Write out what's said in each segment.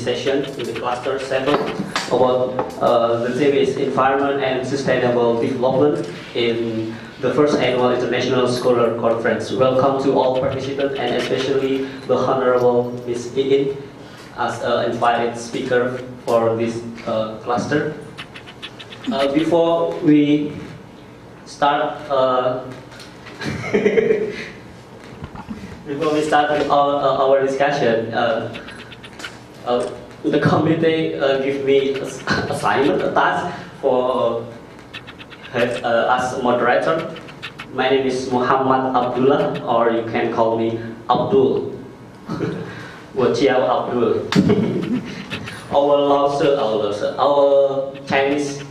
this session in the cluster 7 about the theme is environment and sustainable development in the first annual International Scholar Conference. Welcome to all participants and especially the Honorable Ms. Iin as an invited speaker for this cluster. Before we start before we start with our discussion, the committee give me assignment, a task for as moderator. My name is Muhammad Abdullah, or you can call me Abdul. Wajiao Abdul. Our Chinese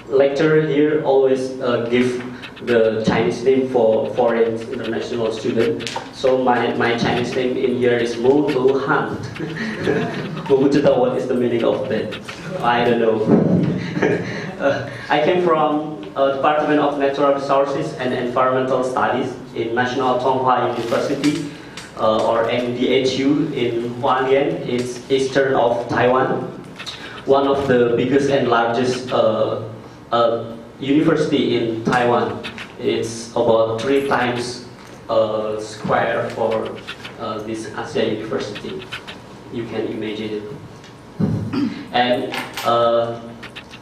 lecturer here always give the Chinese name for foreign international student. So my Chinese name in here is Mu Tu Han. What is the meaning of that? I don't know. I came from Department of Natural Resources and Environmental Studies in National Tsinghua University, or NDHU in Hualien. It's eastern of Taiwan. One of the biggest and largest university in Taiwan. It's about 3 times square for this Asia University. You can imagine it. And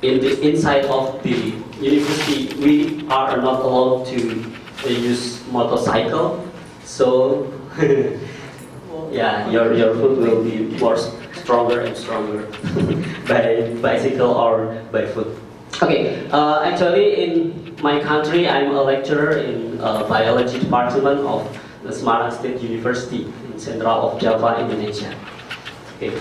in the inside of the university, we are not allowed to use motorcycle. So yeah, your foot will be more stronger and stronger by bicycle or by foot. Okay, actually in my country, I'm a lecturer in biology department of the Semarang State University in Central of Java, Indonesia. Okay,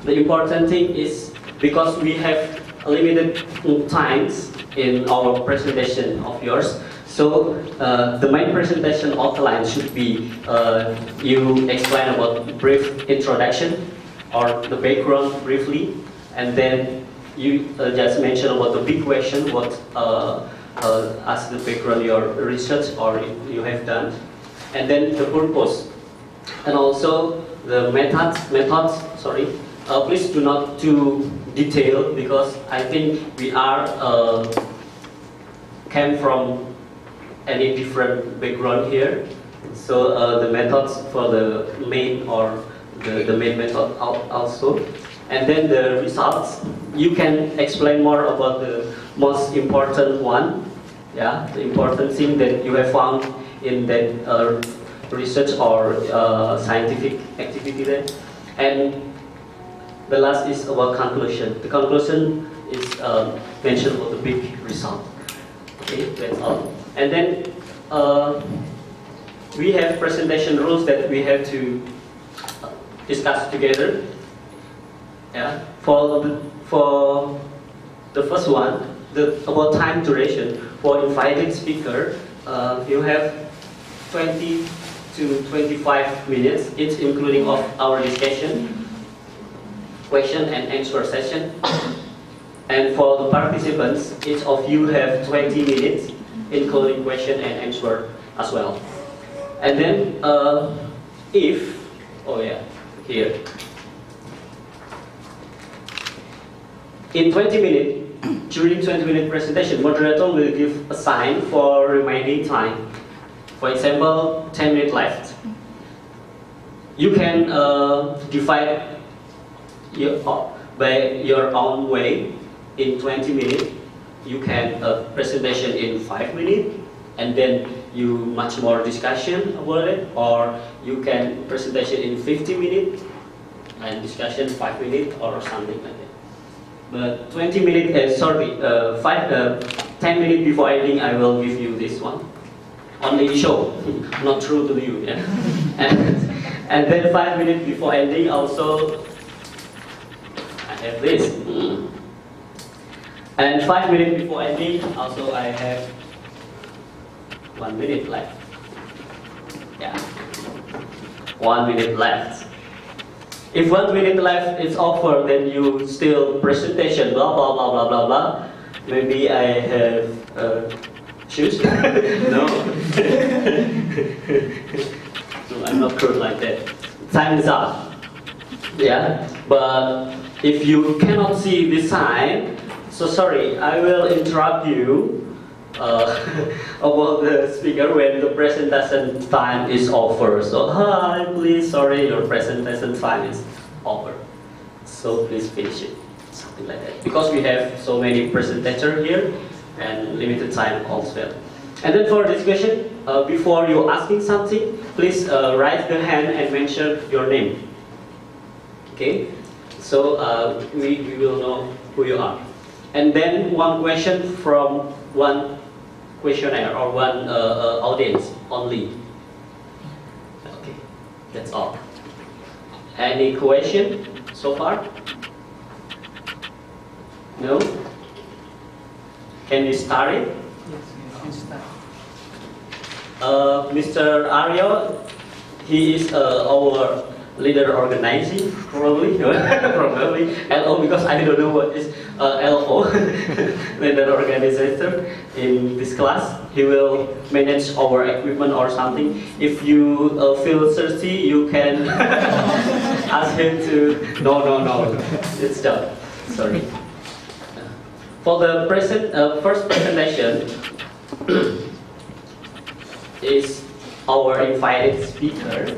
the important thing is because we have limited times in our presentation of yours, so the main presentation outline should be you explain about brief introduction or the background briefly, and then you just mention about the big question, what as the background your research or you have done, and then the purpose, and also the methods. Sorry, please do not too detailed because I think we are came from any different background here. So the methods for the main or the main method also. And then the results, you can explain more about the most important one, yeah, the important thing that you have found in that research or scientific activity there. And the last is about conclusion. The conclusion is mentioned about the big result. Okay, that's all. And then we have presentation rules that we have to discuss together. Yeah, for the first one, about time duration for invited speaker, you have 20 to 25 minutes, it's including of our discussion, question and answer session. And for the participants, each of you have 20 minutes, including question and answer as well. And then here. In 20 minutes, during 20-minute presentation, moderator will give a sign for remaining time. For example, 10 minutes left. You can divide by your own way. In 20 minutes, you can presentation in 5 minutes, and then you much more discussion about it, or you can presentation in 50 minutes and discussion 5 minutes or something like that. But 20 minutes, 10 minutes before ending, I will give you this one. Only show, not true to you. Yeah? and then 5 minutes before ending, also, I have this. And 5 minutes before ending, also I have 1 minute left. Yeah, 1 minute left. If 1 minute left is over, then you still presentation, blah, blah, blah, blah, blah, blah. Maybe I have shoes? No? No, I'm not good like that. Time is up. Yeah, but if you cannot see this sign, so sorry, I will interrupt you about the speaker when the presentation time is over. So, hi, please, sorry, your presentation time is over. So please finish it, something like that. Because we have so many presentators here and limited time also. And then for discussion, before you asking something, please raise the hand and mention your name. Okay, so we will know who you are. And then one question from one questionnaire or one audience only. Okay, that's all. Any question so far? No? Can we start it? Yes, you can start. Mr. Aryo, he is our leader organizing, probably, probably LO, because I don't know what is LO, leader organizer in this class. He will manage our equipment or something. If you feel thirsty, you can ask him to. No, it's done. Sorry. For the first presentation is our invited speaker.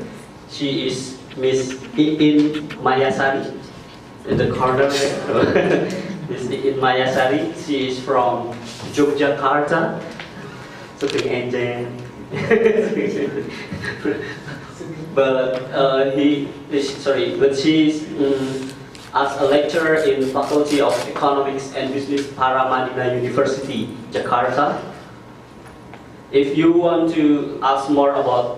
She is Miss Iin Mayasari in the corner there. Miss Iin Mayasari. She is from Yogyakarta. Something angel. But she is as a lecturer in Faculty of Economics and Business Paramadina University, Jakarta. If you want to ask more about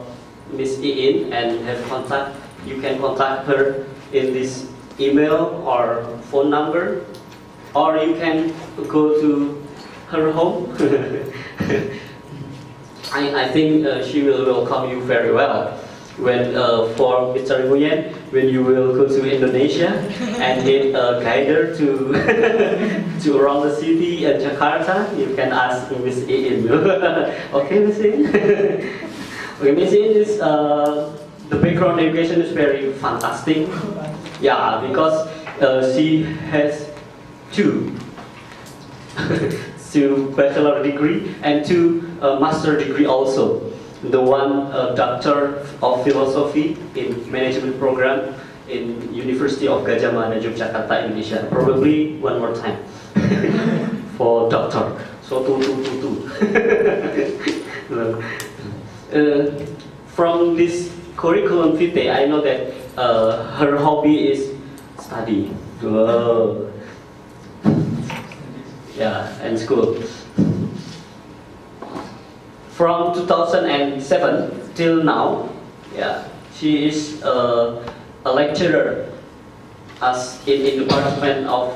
Miss Iin and have contact, you can contact her in this email or phone number, or you can go to her home. I think she will welcome you very well. When for Mr. Nguyen, when you will go to Indonesia and need a guide to around the city at Jakarta, you can ask Miss Iin. Okay, Miss Iin. Okay, Miss Iin is the background education is very fantastic. Yeah, because she has two bachelor degree and two master degree also. The one Doctor of Philosophy in Management Program in University of Gadjah Mada, Yogyakarta, Indonesia. Probably one more time for doctor. So two. From this curriculum vitae, I know that her hobby is study. Whoa. Yeah, and school. From 2007 till now, yeah, she is a lecturer as in the Department of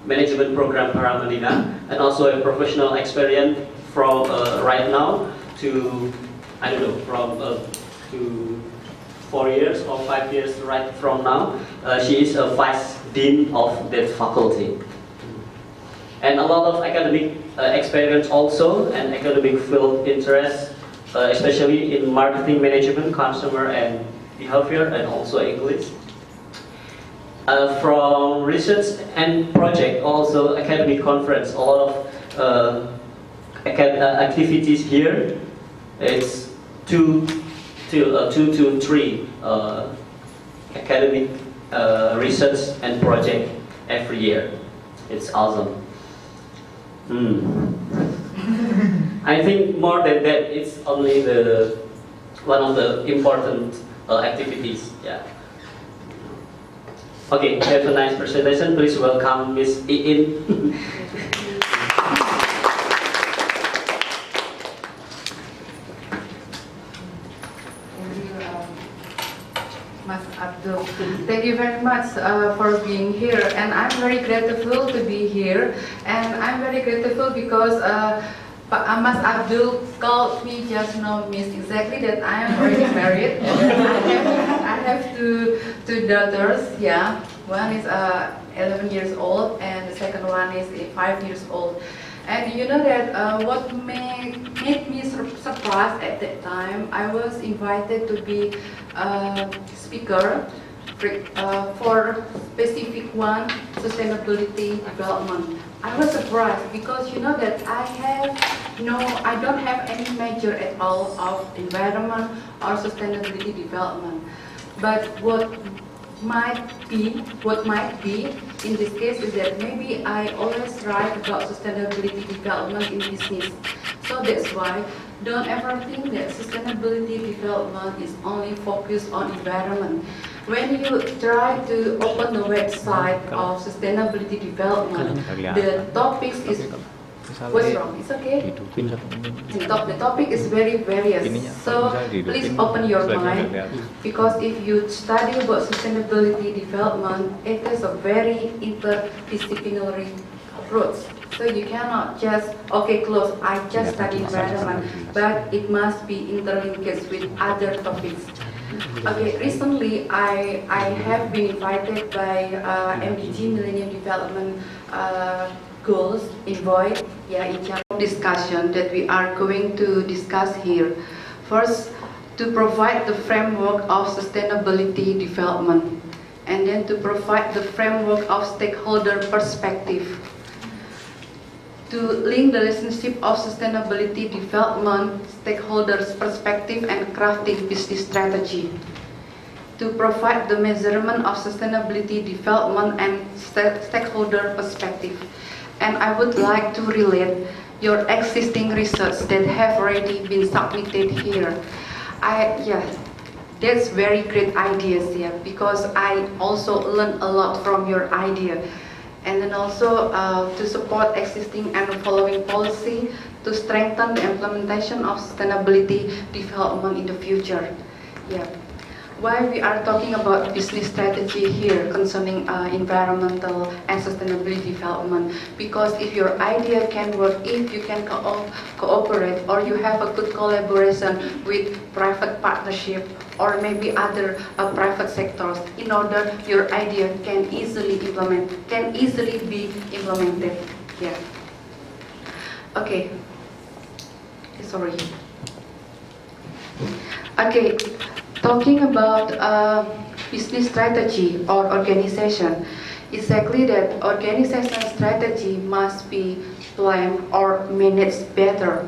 Management Program Paramadina, and also a professional experience from right now to, I don't know, from to 4 years or 5 years right from now. She is a vice dean of that faculty. And a lot of academic experience also, and academic field interest, especially in marketing management, consumer and behavior, and also English. From research and project, also academic conference, a lot of activities here. It's 2 to 3 academic research and project every year. It's awesome. I think more than that, it's only one of the important activities. Yeah. Okay, have a nice presentation. Please welcome Miss Iin. Mas Abdul, thank you very much for being here, and I'm very grateful to be here, and I'm very grateful because Mas Abdul called me just now, means exactly that I am already married. I have two daughters, yeah. One is 11 years old, and the second one is 5 years old. And you know that what made me surprised at that time, I was invited to be a speaker for specific one, sustainability development. I was surprised because you know that I don't have any major at all of environment or sustainability development. But what might be in this case is that maybe I always write about sustainability development in business. So that's why don't ever think that sustainability development is only focused on environment. When you try to open the website of sustainability development, the topics is what's wrong? It's okay. The topic is very various. So please open your mind because if you study about sustainability development, it is a very interdisciplinary approach. So you cannot just close. I just study environment, but it must be interlinked with other topics. Okay, recently I have been invited by MDG Millennium Development Goals Envoy, in charge of discussion that we are going to discuss here. First, to provide the framework of sustainability development, and then to provide the framework of stakeholder perspective, to link the relationship of sustainability development, stakeholders' perspective, and crafting business strategy, to provide the measurement of sustainability development and stakeholder perspective. And I would like to relate your existing research that have already been submitted here. That's very great ideas because I also learned a lot from your idea. And then also to support existing and following policy to strengthen the implementation of sustainability development in the future. Why we are talking about business strategy here concerning environmental and sustainability development? Because if your idea can work, if you can cooperate, or you have a good collaboration with private partnership or maybe other private sectors, in order your idea can easily be implemented. Okay. Sorry. Okay. Talking about business strategy or organization, exactly that organization strategy must be planned or managed better.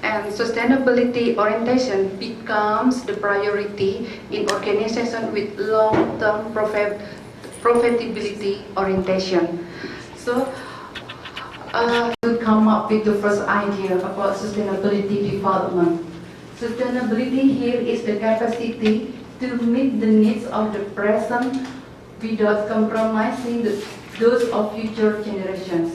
And sustainability orientation becomes the priority in organization with long-term profitability orientation. So, to come up with the first idea about sustainability development. Sustainability here is the capacity to meet the needs of the present without compromising those of future generations.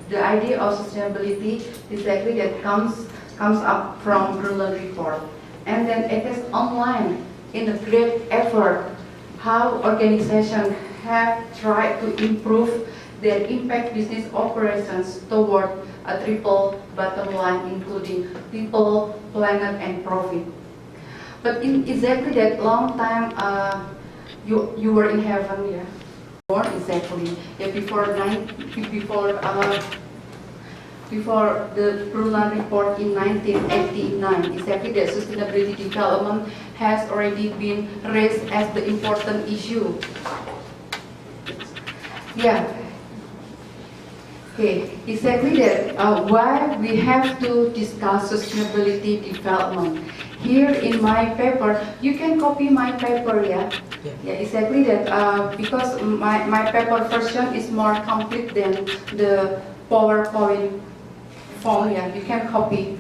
The idea of sustainability exactly that comes up from Brundtland report, and then it is online in a great effort how organizations have tried to improve their impact business operations toward a triple bottom line, including people, planet, and profit. But in exactly that long time, you were in heaven, Or exactly, before the Brundtland report in 1989, exactly that sustainability development has already been raised as the important issue. Okay, exactly that. Why we have to discuss sustainability development. Here in my paper, you can copy my paper, exactly that. Because my paper version is more complete than the PowerPoint form. You can copy.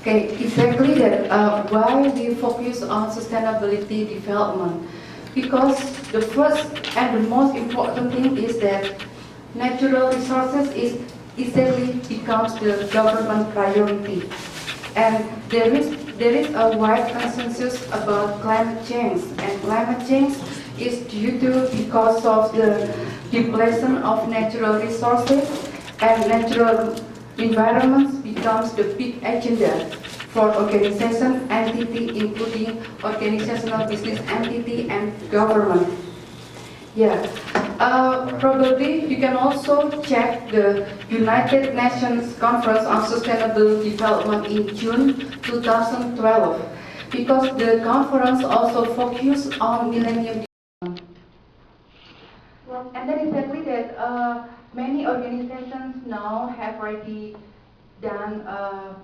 Okay, exactly that. Why we focus on sustainability development? Because the first and the most important thing is that natural resources easily becomes the government priority, and there is a wide consensus about climate change, and climate change is because of the depletion of natural resources, and natural environments becomes the big agenda for organization entity, including organizational business entity and government. Probably you can also check the United Nations Conference on Sustainable Development in June 2012. because the conference also focused on millennium. Well, and then exactly that many organizations now have already done a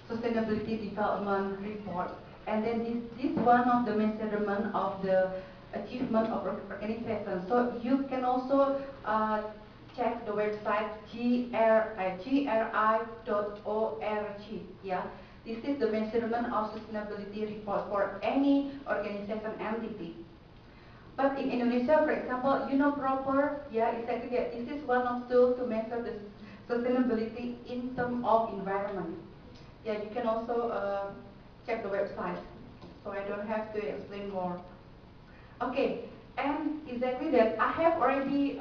sustainability development report, and then this is one of the measurement of the achievement of organizations. So you can also check the website gri.org. Yeah, this is the measurement of sustainability report for any organization entity. But in Indonesia, for example, you know proper, yeah, exactly that. This is one of tools to measure the sustainability in terms of environment. Yeah, you can also check the website, so I don't have to explain more. Okay, and exactly that. I have already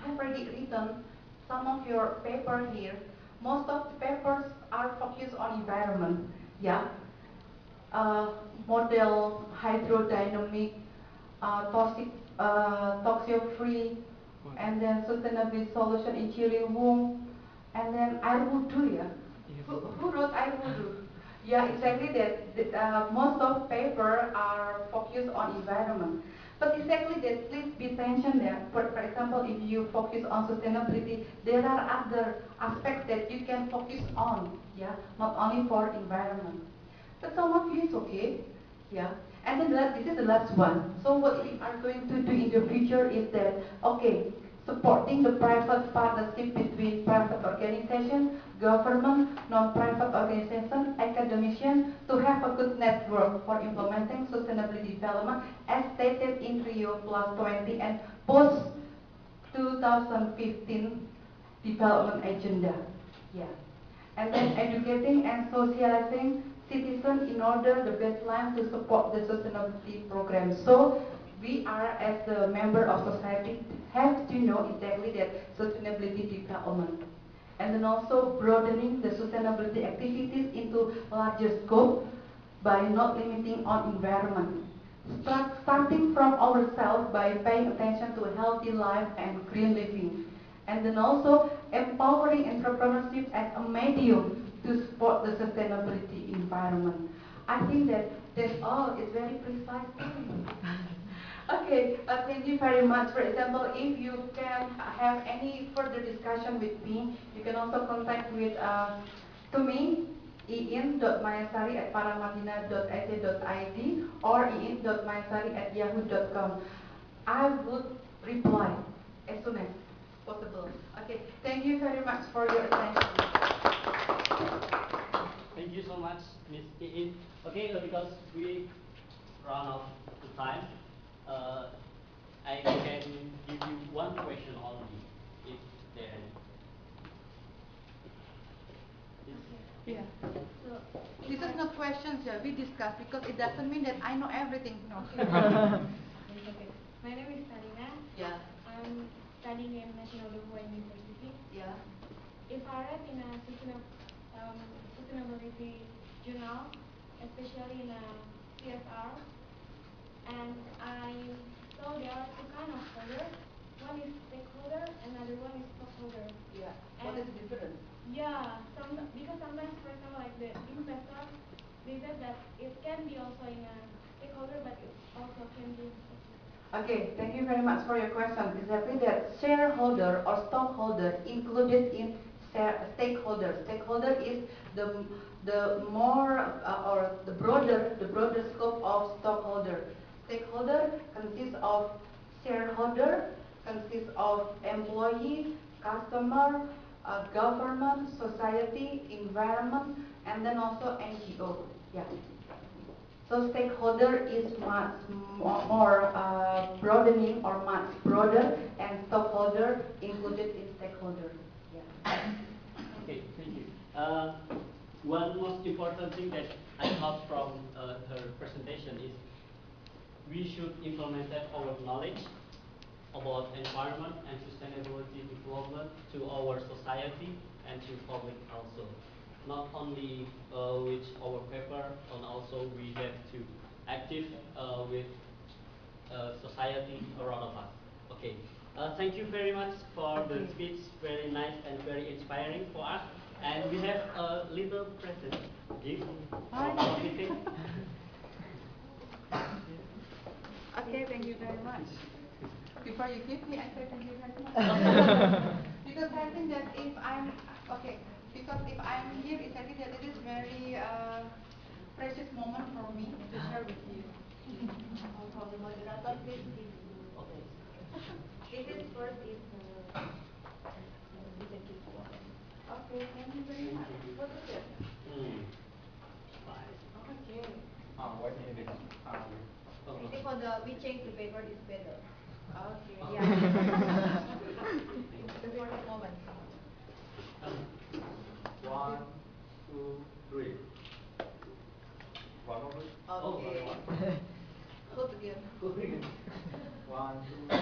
written some of your paper here. Most of the papers are focused on environment. Yeah, model hydrodynamic, toxic, toxin-free, and then sustainability solution in Ciliwung, and then air wudhu, yeah. Who wrote air wudhu? Yeah, exactly that. Most of paper are focused on environment. But exactly that, please be attention there. For example, if you focus on sustainability, there are other aspects that you can focus on, yeah, not only for environment. But some of you is okay, yeah. And then this is the last one. So what we are going to do in the future is that, okay, supporting the private partnership between private organization, government, non-private organization, academician to have a good network for implementing sustainability development as stated in Rio Plus 20 and post 2015 development agenda. Yeah. And then educating and socializing citizens in order the baseline to support the sustainability program. So we are as a member of society have to know exactly that sustainability development. And then also broadening the sustainability activities into larger scope by not limiting on environment. Starting from ourselves by paying attention to a healthy life and green living. And then also empowering entrepreneurship as a medium to support the sustainability environment. I think that's all. It's very precise. Okay, thank you very much. For example, if you can have any further discussion with me, you can also contact with to me, iin.mayasari@paramadina.ac.id or iin.mayasari@yahoo.com. I would reply as soon as possible. Okay, thank you very much for your attention. Thank you so much, Miss Iin. Okay, because we run out of time, I can give you one question only, if there any. Yeah. This is not questions, yeah. We discuss because it doesn't mean that I know everything. No. Okay. My name is Karina. Yeah. I'm studying in National Doha University. Yeah. If I read in a sustainability journal, especially in a CSR, and I saw there are two kind of holder. One is stakeholder, another one is stockholder. Yeah. What is the difference? Yeah, because sometimes, for example, like the investor, they said that it can be also in a stakeholder, but it also can be. Okay, thank you very much for your question. Exactly that shareholder or stockholder included in stakeholder. Stakeholder is the more or the broader scope of stockholder. Stakeholder consists of shareholder, consists of employee, customer, government, society, environment, and then also NGO. Yeah. So stakeholder is much more broadening or much broader, and stockholder included in stakeholder. Yeah. Okay, thank you. One most important thing that I got from her presentation is we should implement our knowledge about environment and sustainability development to our society and to public also. Not only with our paper, and also we have to active with society around of us. Okay. Thank you very much for the speech. Very nice and very inspiring for us. And we have a little present gift from Hi. our meeting. Okay, thank you very much. Before you give me, I say thank you very much. Because I think that if I'm okay, because if I'm here, it's I think that it is very precious moment for me to share with you. From the moderator, please give. Okay. This is first is Okay, thank you very much. What is it? Fine. Okay. What is it? I think for the we change the paper is better. Okay. Yeah. The first moment. 1, 2, 3. One more, please. Okay. Oh, Hold together. 1, 2, 3.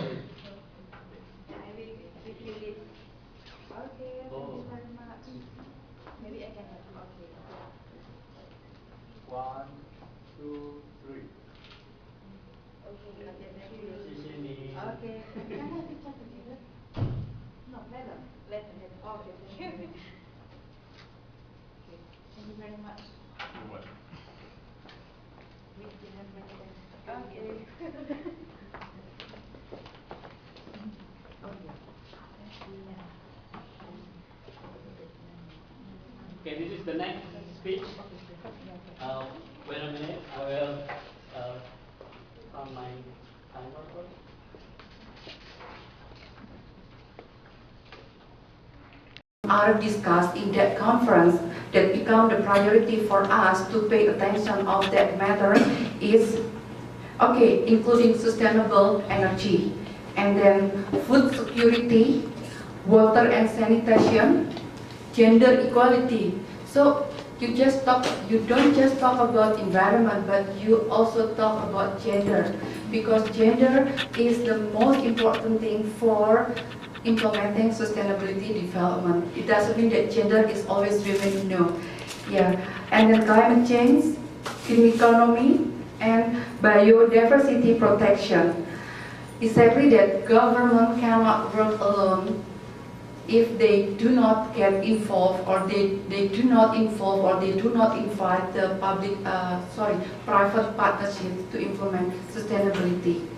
I will give you this. Okay, thank you very much. Maybe I can help you. Okay. 1, 2, 3. Okay, thank you. 谢谢你。 Okay, can I picture together? No, later. Later. Okay, thank you. Okay, thank you very much. We can have better. Okay. Okay, this is the next speech. Wait a minute, I will on my timer first. Are discussed in that conference that become the priority for us to pay attention of that matter is okay, including sustainable energy, and then food security, water and sanitation, gender equality. So you don't just talk about environment, but you also talk about gender, because gender is the most important thing for implementing sustainability development. It doesn't mean that gender is always women, no. Yeah, and then climate change, green economy, and biodiversity protection. Exactly that government cannot work alone if they do not get involved, or they do not involve, or they do not invite the private partnerships to implement sustainability.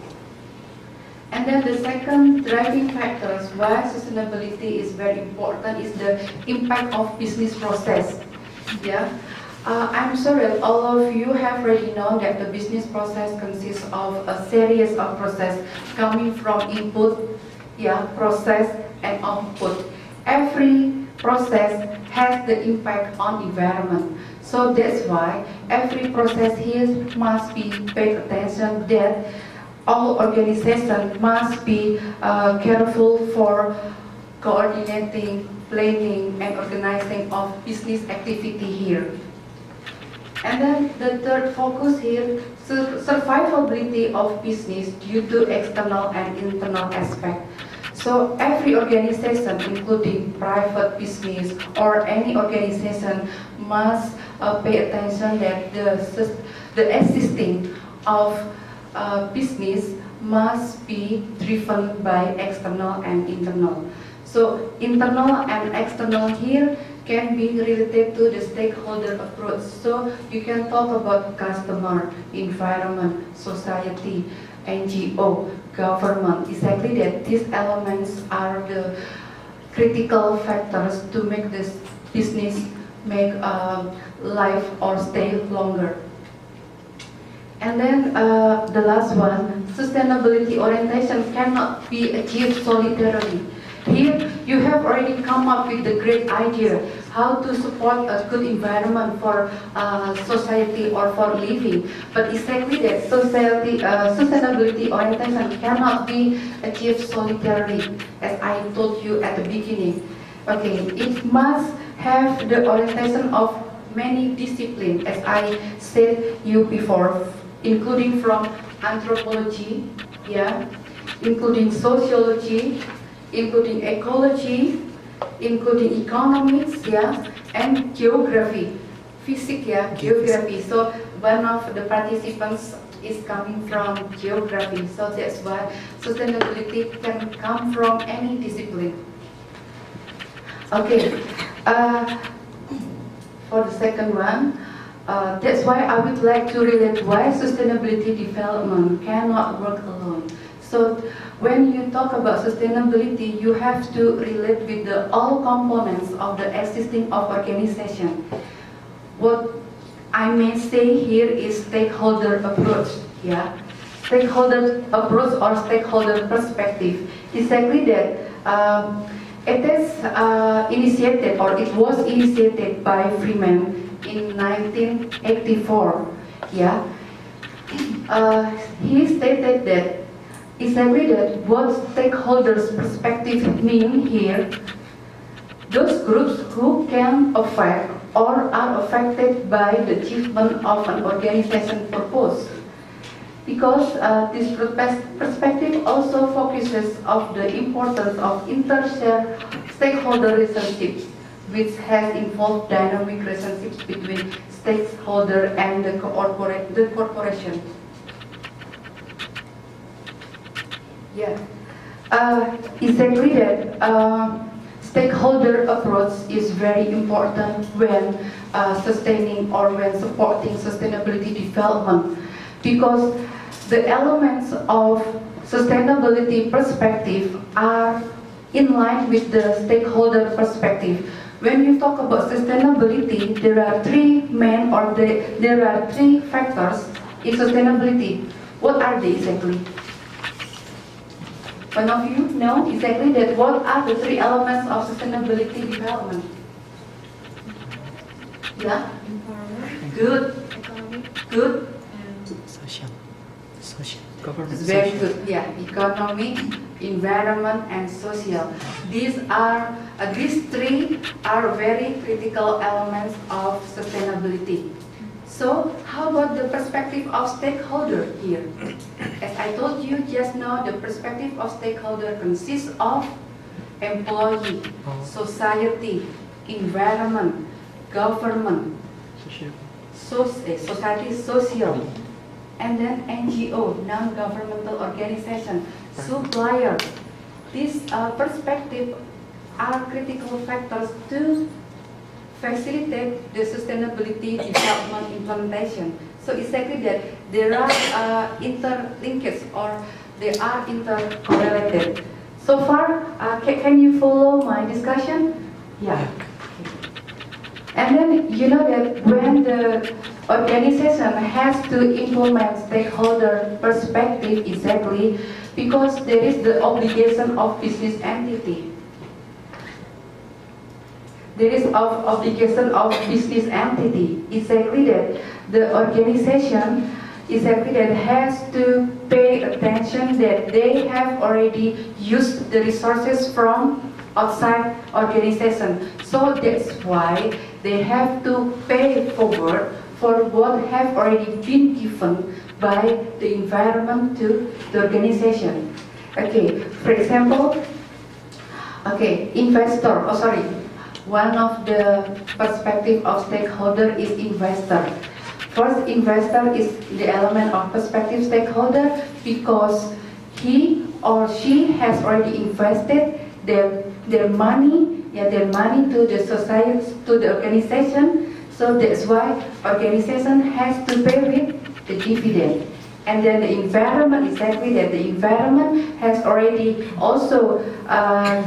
And then the second driving factors why sustainability is very important is the impact of business process. Yeah, I'm sure that all of you have already known that the business process consists of a series of processes coming from input, process and output. Every process has the impact on environment. So that's why every process here must be paid attention, that all organizations must be careful for coordinating, planning, and organizing of business activity here. And then the third focus here, survivability of business due to external and internal aspect. So every organization, including private business or any organization, must pay attention that the existing of business must be driven by external and internal. So internal and external here can be related to the stakeholder approach. So you can talk about customer, environment, society, NGO, government. Exactly that these elements are the critical factors to make this business make life or stay longer. And then the last one, sustainability orientation cannot be achieved solitarily. Here you have already come up with the great idea how to support a good environment for society or for living. But exactly that sustainability orientation cannot be achieved solitarily, as I told you at the beginning. Okay, it must have the orientation of many disciplines, as I said you before, including from anthropology, including sociology, including ecology, including economics, and geography, physics, geography. So one of the participants is coming from geography. So that's why sustainability can come from any discipline. Okay, Uh, for the second one, that's why I would like to relate why sustainability development cannot work alone. So when you talk about sustainability, you have to relate with the all components of the existing of organization. What I may say here is stakeholder approach. Yeah, stakeholder approach or stakeholder perspective. Exactly that. It is initiated or it was initiated by Freeman in 1984. Yeah, he stated that exactly that what stakeholders perspective mean here. Those groups who can affect or are affected by the achievement of an organization purpose. Because this perspective also focuses on the importance of inter-stakeholder relationships, which has involved dynamic relationships between stakeholder and the corporation. Yeah, exactly that. Stakeholder approach is very important when sustaining or when supporting sustainability development, because the elements of sustainability perspective are in line with the stakeholder perspective. When you talk about sustainability, there are three main or there are three factors in sustainability. What are they exactly? One of you know exactly that what are the three elements of sustainability development? Yeah? Environment, Good. economic, Good. and Social, government, It's very social. good. Yeah, economic, environment, and social. These three are very critical elements of sustainability. So, how about the perspective of stakeholder here? As I told you just now, the perspective of stakeholder consists of employee, society, environment, government, society, social, and then NGO, non-governmental organization, supplier. These perspectives are critical factors to facilitate the sustainability development implementation. So exactly that there are interlinked or they are intercorrelated. So far, can you follow my discussion? Yeah. And then you know that when the organization has to implement stakeholder perspective exactly because there is the obligation of business entity. There is obligation of business entity. Exactly that the organization exactly that has to pay attention that they have already used the resources from outside organization. So that's why they have to pay forward for what have already been given by the environment to the organization. Okay, for example, investor, one of the perspective of stakeholder is investor. First, investor is the element of perspective stakeholder because he or she has already invested their money to the society, to the organization. So that's why organization has to pay with the dividend. And then the environment, exactly that the environment has already also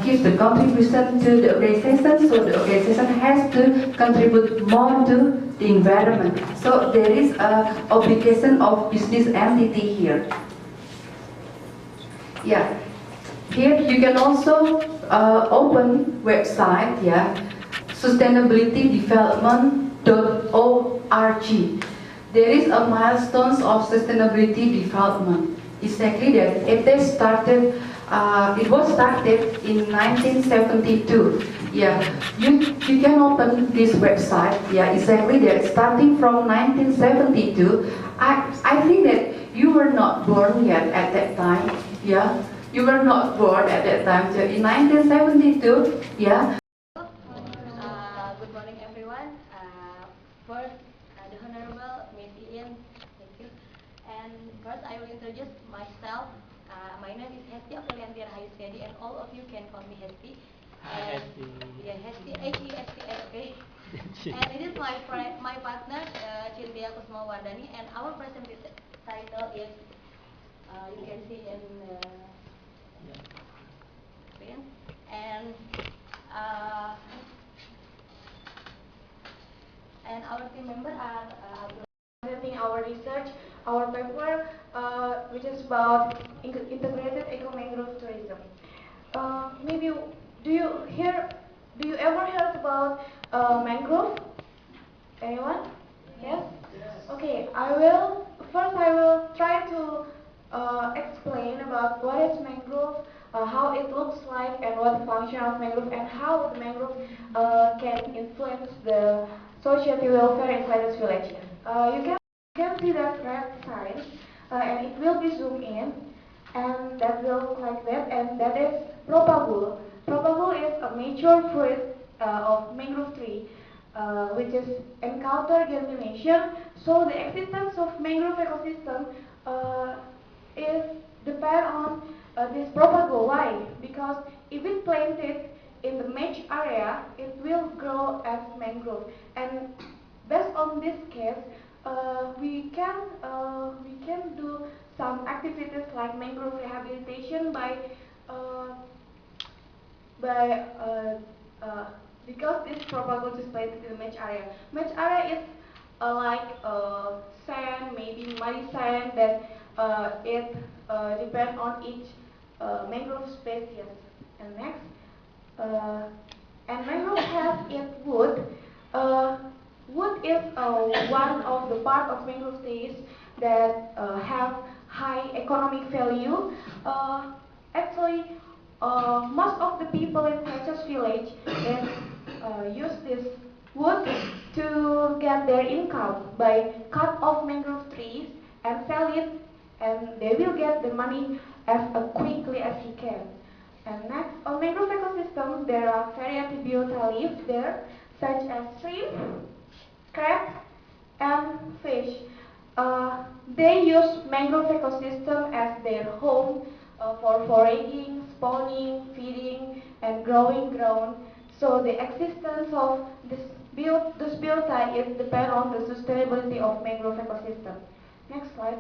give the contribution to the organization, so the organization has to contribute more to the environment. So there is a obligation of business entity here. Yeah, here you can also open website, sustainabilitydevelopment.org. There is a milestones of sustainability development. Exactly that. It was started in 1972. Yeah, you can open this website. Yeah, exactly that. Starting from 1972. I think that you were not born yet at that time. Yeah, you were not born at that time. So in 1972. Yeah. Good morning, everyone. First, the Honorable Miss Ian, thank you. And first, I will introduce myself. My name is Hesti Opeliantia Rahayusyadi, and all of you can call me Hesti. Yeah, HESTS, okay. And it is my friend, my partner, Cynthia Kusmawardani, and our presentation title is, you can see in the screen, and uh, our team members are presenting our research, our paper, which is about integrated eco-mangrove tourism. Maybe do you ever heard about mangrove? Anyone? Yes? Okay, I will try to explain about what is mangrove, how it looks like, and what the function of mangrove, and how the mangrove can influence the society welfare in Clayton's village. You can see that red sign, and it will be zoomed in, and that will look like that, and that is propagule. Propagule is a mature fruit of mangrove tree, which is encounter germination. So the existence of mangrove ecosystem is depend on this propagule. Why? Because if it planted in the match area, it will grow as mangrove. And based on this case, we can do some activities like mangrove rehabilitation uh, by because this propagule is planted in the match area. Match area is like sand, maybe muddy sand that it depends on each mangrove species. And next, uh, and mangrove has its wood. Uh, Wood is one of the part of mangrove trees that have high economic value. Uh, Actually, most of the people in Texas village they use this wood to get their income by cut off mangrove trees and sell it, and they will get the money as quickly as he can. And next, on mangrove ecosystem, there are variety biota live there, such as shrimp, crab, and fish. They use mangrove ecosystem as their home for foraging, spawning, feeding, and growing ground. So the existence of this biota is depend on the sustainability of mangrove ecosystem. Next slide.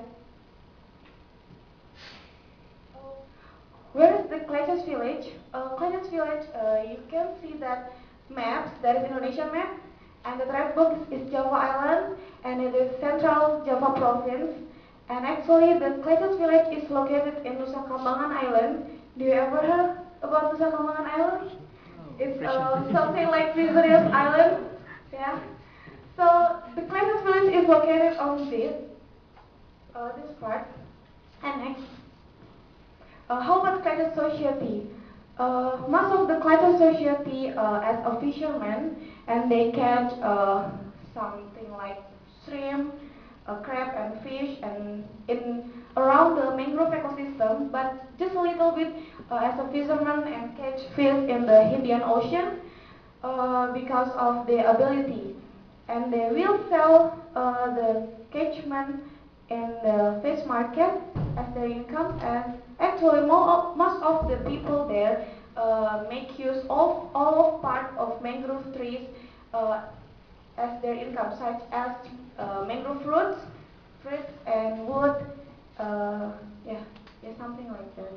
Where is the Klejas village? Klejas village, you can see that maps, that is Indonesian map, and the red box is Java Island, and it is Central Java Province. And actually, the Klejas village is located in Nusa Kambangan Island. Do you ever heard about Nusa Kambangan Island? It's something like Prisoners Island. Yeah. So the Klejas village is located on this part. And next. How about Clayton society? Most of the Clayton society as a fisherman, and they catch something like shrimp, crab, and fish, and in around the mangrove ecosystem. But just a little bit as a fisherman and catch fish in the Indian Ocean because of their ability, and they will sell the catchment in the fish market as their income. And actually, most of the people there make use of all part of mangrove trees as their income, such as mangrove fruits and wood. Uh, yeah, yeah, something like that.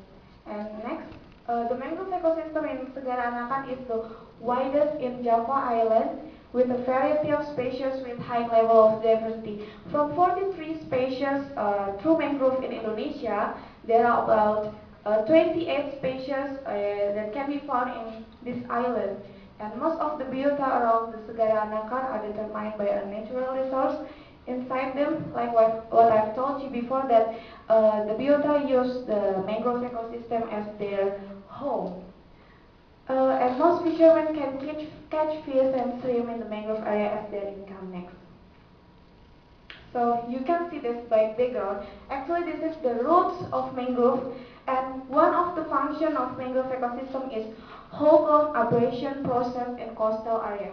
And next, the mangrove ecosystem in Segara Anakan is the widest in Java Island, with a variety of species with high level of diversity. From 43 species through mangrove in Indonesia, there are about 28 species that can be found in this island. And most of the biota around the Segara Anakan are determined by a natural resource inside them, like what I've told you before, that the biota use the mangrove ecosystem as their home. And most fishermen can catch fish and swim in the mangrove area as their income next. So you can see this by background. Actually, this is the roots of mangrove, and one of the function of mangrove ecosystem is whole abrasion process in coastal area.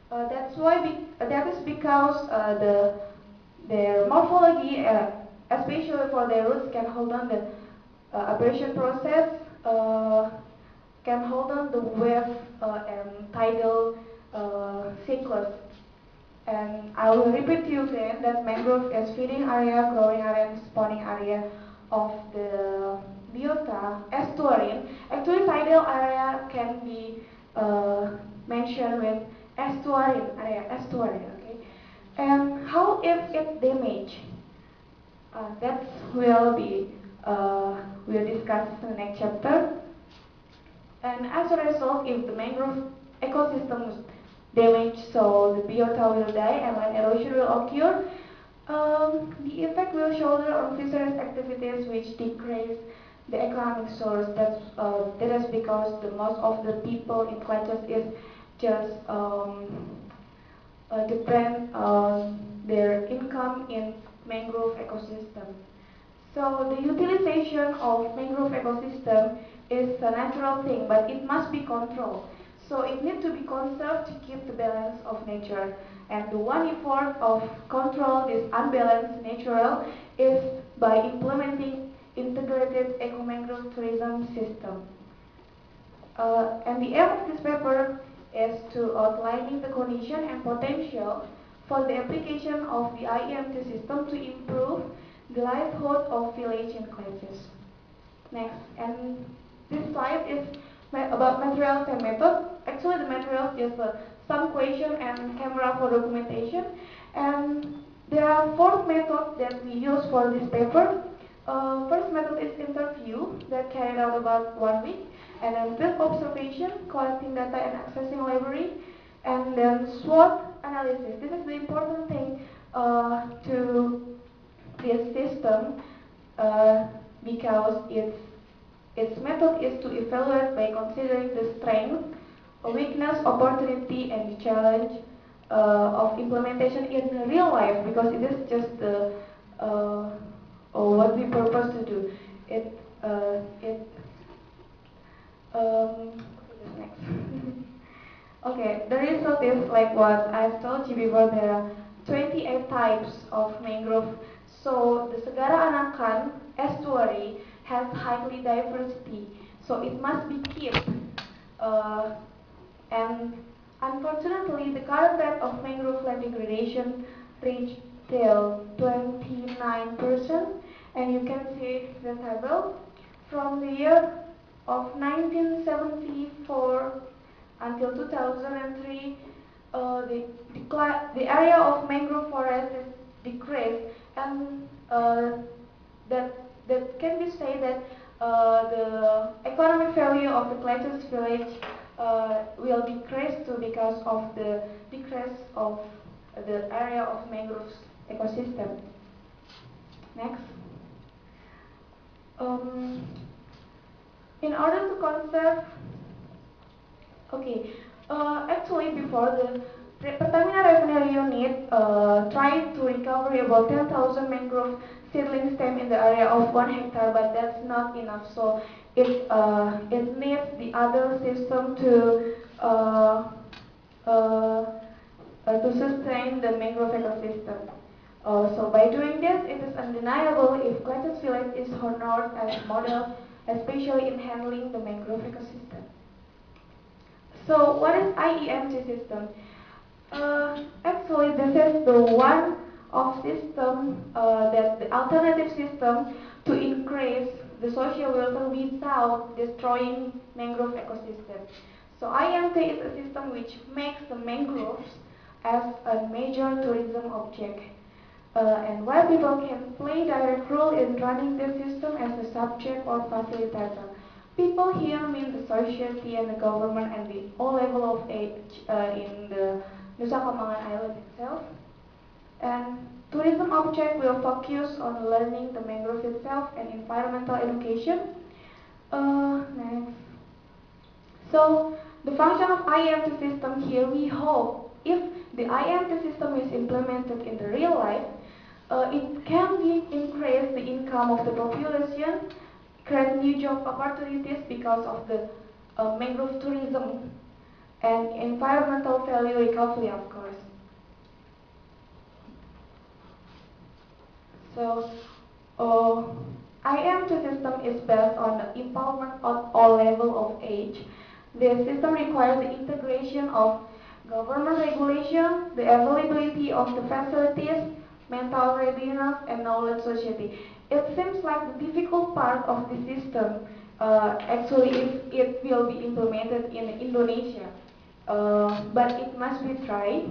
That is because their morphology, especially for their roots, can hold on the abrasion process. can hold on the wave and tidal cycles. And I will repeat to you again that mangrove is feeding area, growing area, and spawning area of the biota estuarine. Actually, tidal area can be mentioned with estuarine area, estuary, okay? And how if it's damaged? That will be we'll discuss in the next chapter. And as a result, if the mangrove ecosystem is damaged, so the biota will die, and when erosion will occur, the effect will shoulder on fisheries activities, which decrease the economic source. That is because the most of the people in Kletos is just depend on their income in mangrove ecosystem. So the utilization of mangrove ecosystem is a natural thing, but it must be controlled. So it needs to be conserved to keep the balance of nature. And the one effort of control this unbalanced nature is by implementing integrated eco-mangrove tourism system. And the aim of this paper is to outlining the condition and potential for the application of the IEMT system to improve the livelihood of village in Kletos. Next, and this slide is about materials and method. Actually, the materials is some question and camera for documentation. And there are 4 methods that we use for this paper. First method is interview that carried out about 1 week, and then field observation, collecting data and accessing library, and then SWOT analysis. This is the important thing to this system because its method is to evaluate by considering the strength, weakness, opportunity, and the challenge of implementation in real life, because it is just the what we purpose to do. Next. Okay, the result is like what I've told you before. There are 28 types of mangrove. So the Segara Anakan estuary has highly diversity, so it must be kept. And unfortunately, the current rate of mangrove land degradation reached till 29%, and you can see the table from the year of 1974 until 2003. The area of mangrove forest is decreased, and that can be said that the economic value of the Kletos village will decrease too because of the decrease of the area of mangroves ecosystem. Next. In order to conserve, actually before the Pertamina Refinery Unit tried to recover about 10,000 mangrove seedling stem in the area of 1 hectare, but that's not enough. So it needs the other system to sustain the mangrove ecosystem. So by doing this, it is undeniable if Kletos village is honored as model, especially in handling the mangrove ecosystem. So what is IEMT system? Actually, this is the one of system that the alternative system to increase the social welfare without destroying mangrove ecosystem. So IEMT is a system which makes the mangroves as a major tourism object. And while people can play direct role in running the system as a subject or facilitator, people here mean the society and the government and the all level of age in the Nusa Kambangan Island itself. And tourism object will focus on learning the mangrove itself and environmental education. Next. So the function of IEMT system here, we hope if the IEMT system is implemented in the real life, it can increase the income of the population, create new job opportunities because of the mangrove tourism and environmental value recovery, of course. So IM2 system is based on the empowerment at all levels of age. The system requires the integration of government regulation, the availability of the facilities, mental readiness, and knowledge society. It seems like the difficult part of the system, actually, if it will be implemented in Indonesia. But it must be tried.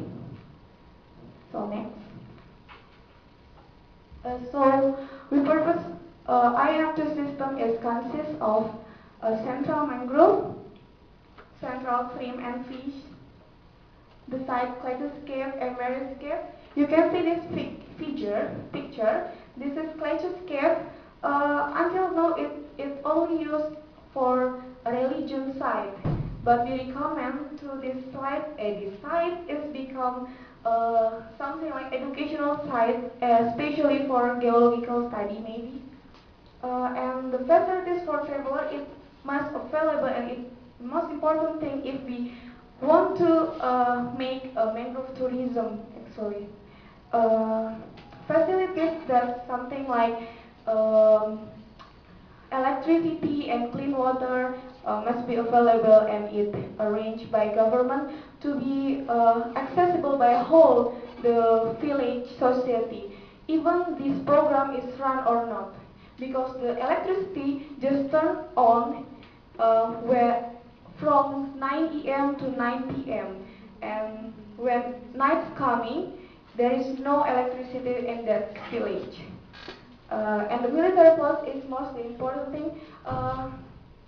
So next. So we purpose IM2 system is consists of a central mangrove, central stream and fish, the side cletoscape and meriscape. You can see this picture. This is cletoscape. Until now, it's only used for a religion site, but we recommend to this site. This site is become something like educational site, especially for geological study maybe. And the facilities for traveler is must available, and it most important thing if we want to make a mangrove tourism actually. Facilities that something like electricity and clean water must be available, and it arranged by government to be accessible by whole the village society. Even this program is run or not, because the electricity just turn on where from 9 a.m. to 9 p.m. and when night's coming, there is no electricity in that village. And the military post is most important thing.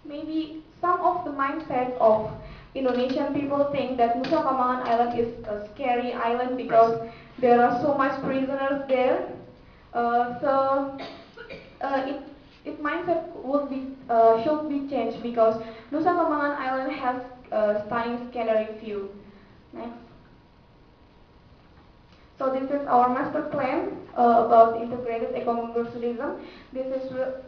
Maybe some of the mindset of Indonesian people think that Nusa Kambangan Island is a scary island because there are so much prisoners there. Its mindset would be should be changed, because Nusa Kambangan Island has a stunning scenery view. Next. So this is our master plan about integrated eco-mangrove tourism.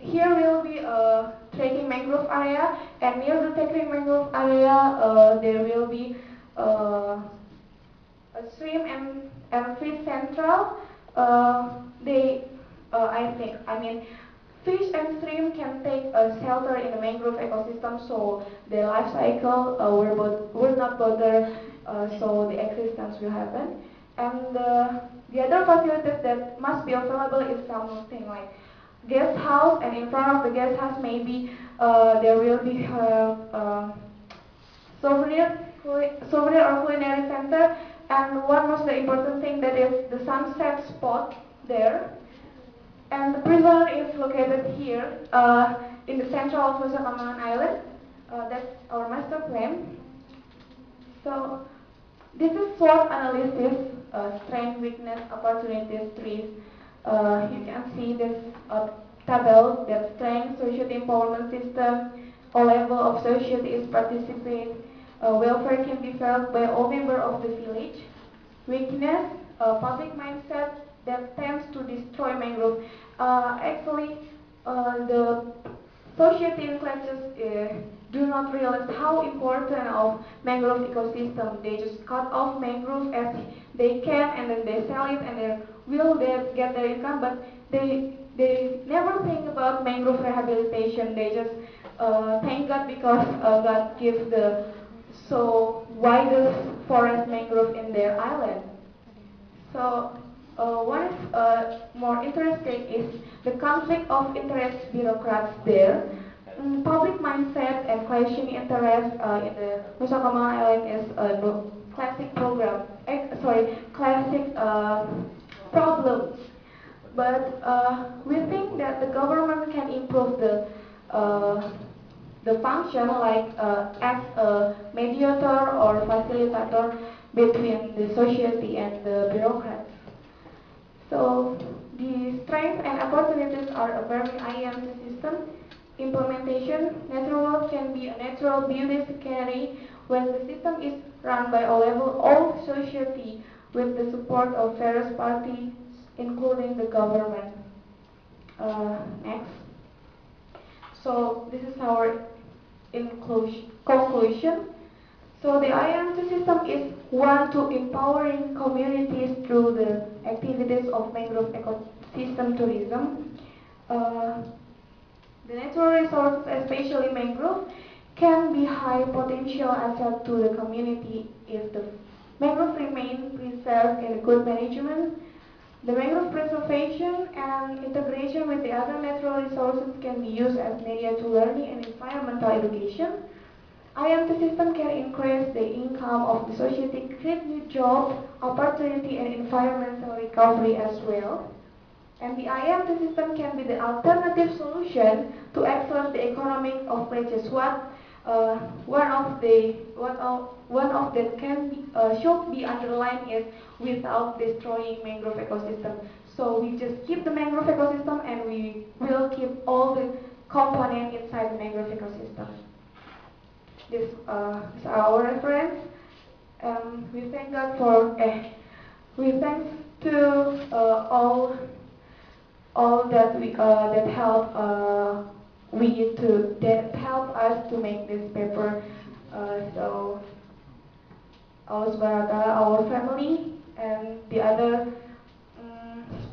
Here will be a trekking mangrove area, and near the trekking mangrove area there will be a stream and fish central. Fish and stream can take a shelter in the mangrove ecosystem, so their life cycle will not bother, so the existence will happen. And the other facilities that must be available is something like guest house, and in front of the guest house maybe there will be souvenir or culinary center, and one most important thing that is the sunset spot there. And the prison is located here in the center of Nusa Kambangan Island. That's our master plan. So this is SWOT analysis, strength, weakness, opportunities, threats. You can see this table that strength, society empowerment system, all level of society is participate. Welfare can be felt by all members of the village. Weakness, public mindset that tends to destroy mangrove. Actually, the society in classes do not realize how important of mangrove ecosystem. They just cut off mangrove as they can, and then they sell it, and then will they get their income, but they never think about mangrove rehabilitation. They just thank God because God gives the so widest forest mangrove in their island. So what is more interesting is the conflict of interest bureaucrats there. Public mindset and questioning interest in the Nusa Kambangan Island is a classic program. Classic problem. But we think that the government can improve the function, like act a mediator or facilitator between the society and the bureaucrats. So the strengths and opportunities are a very IM system. Implementation, natural world can be a natural beauty scenery when the system is run by all society with the support of various parties, including the government. Next. So this is our conclusion. So the IM2 system is one to empowering communities through the activities of mangrove ecosystem tourism. The natural resources, especially mangrove, can be high potential asset to the community if the mangrove remain preserved in good management. The mangrove preservation and integration with the other natural resources can be used as media to learning and environmental education. IMT system can increase the income of the society, create new job opportunity and environmental recovery as well. And the IMT system can be the alternative solution to access the economic of places. One of that can be, should be underlined is without destroying mangrove ecosystem. So we just keep the mangrove ecosystem and we will keep all the components inside the mangrove ecosystem. This is our reference. We thank God for. We thank to all that we that help that help us to make this paper. So our Baraka, our family, and the other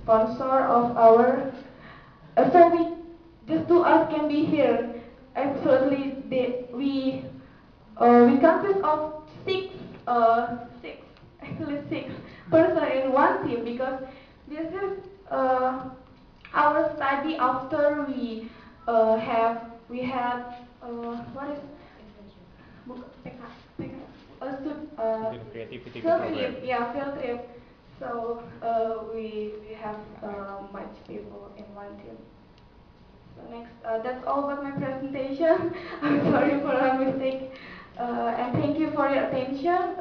sponsor of our. So we just two us can be here. Absolutely, we consist of six person in one team because this is our study after we have what is Creativity field program. trip, yeah, field trip. So we have much people in one team. So next, that's all about my presentation. I'm sorry for my mistake, and thank you for your attention.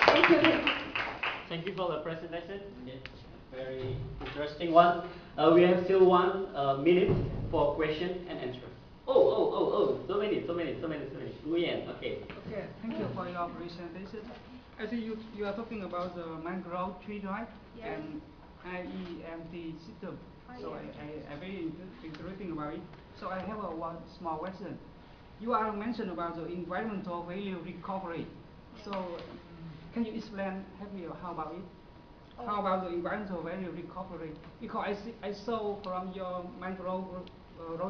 Thank you. Thank you for the presentation. It's a very interesting one. We have still 1 minute for question and answer. So many. Nguyen, okay. Okay, thank you for your presentation. I think you are talking about the mangrove tree, right? Yes. And IEMT system. So I very interesting about it. So I have one small question. You are mentioned about the environmental value recovery. So can you explain how about it? How about the environmental value recovery? Because I saw from your mangrove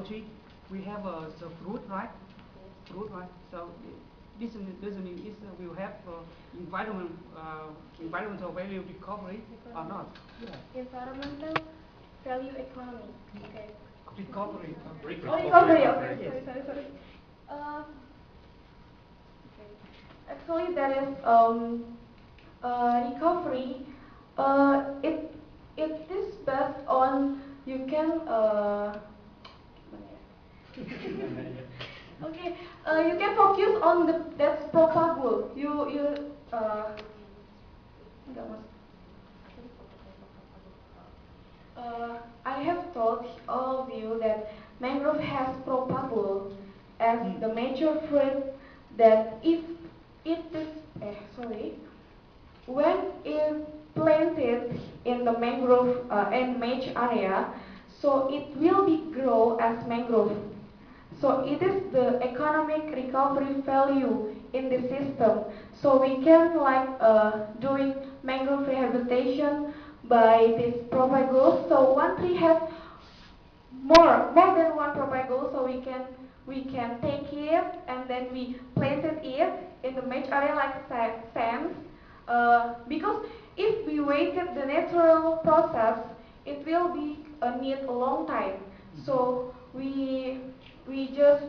tree, we have the fruit, right? Fruit, right? So this doesn't mean it will have environmental value recovery or not? Yeah. Environmental value economy. Okay. Recovery. Recovery. Okay. Yes. Sorry. Okay. Actually, there is recovery. It is based on you can okay. You can focus on that's propagule. Enggak, Mas. I have told all of you that mangrove has propagule as the major fruit that if it is when it planted in the mangrove and match area, so it will be grow as mangrove. So it is the economic recovery value in the system. So we can doing mangrove rehabilitation by this propagule. So one tree has more than one propagule, so we can take it and then we planted it in the match area like sand. Because if we waited the natural process, it will be need a long time. So we just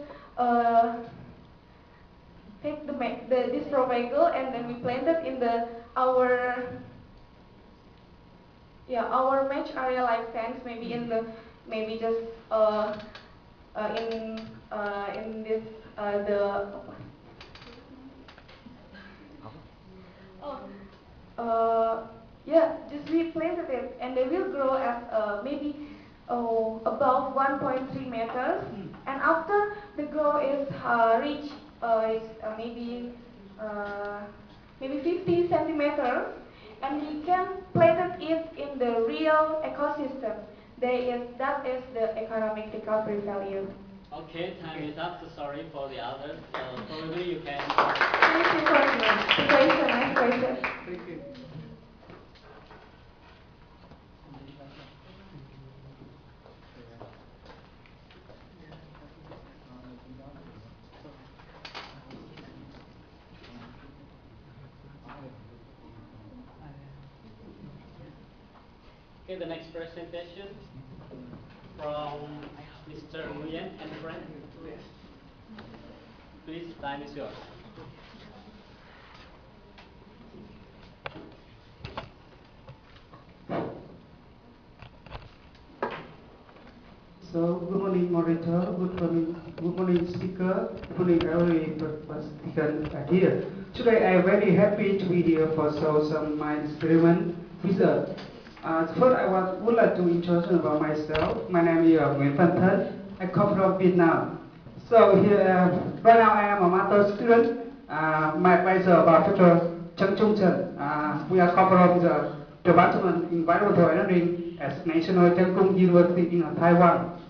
take this propagule and then we plant it in our match area like fence, maybe maybe just in this just we planted it and they will grow as maybe about 1.3 meters, and after the grow is reach maybe 50 centimeters, and we can plant it in the real ecosystem. That is the economic recovery value. Okay, time is up. So sorry for the others. Probably you can. Thank you for the question. Next question. Thank you. Okay, the next presentation from Mr. Nguyen and friend. Please, time is yours. So, good morning, moderator. Good morning, speaker. Good morning, every participant here. Today, I'm very happy to be here for show some my experiment research. First, would like to introduce about myself. My name is Nguyen Phan Thân. I come from Vietnam. So here, right now, I am a master student. My advisor about Dr. Chen Chung Chen. We are come from the Department of Environmental Engineering at National Cheng Kung University in Taiwan.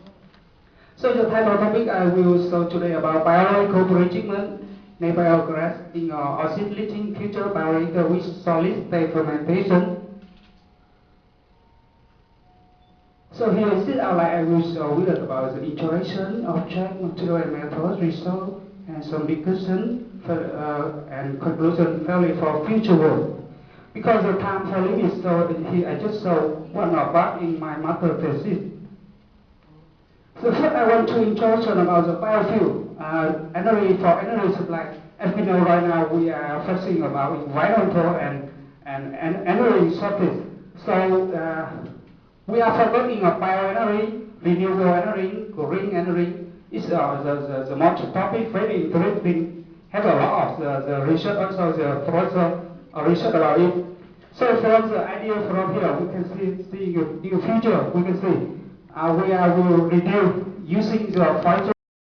So the title topic I will show today about biological treatment, biogas in oscillating future bioreactor with solid state fermentation. So here is the outline I will show with about the introduction, object, material and method, result, and some discussion and conclusion fairly for future work. Because the time for limit, so here I just show one of that in my master thesis. So first I want to introduce about the biofuel, energy for energy supply. As we know right now, we are focusing about environmental and energy shortage. So we are focusing on bioenergy, renewable energy, green energy. It's the most topic very interesting. Have a lot of the research also the professor research about it. So from the idea from here, we can see in the future we can see. We will reduce using the fossil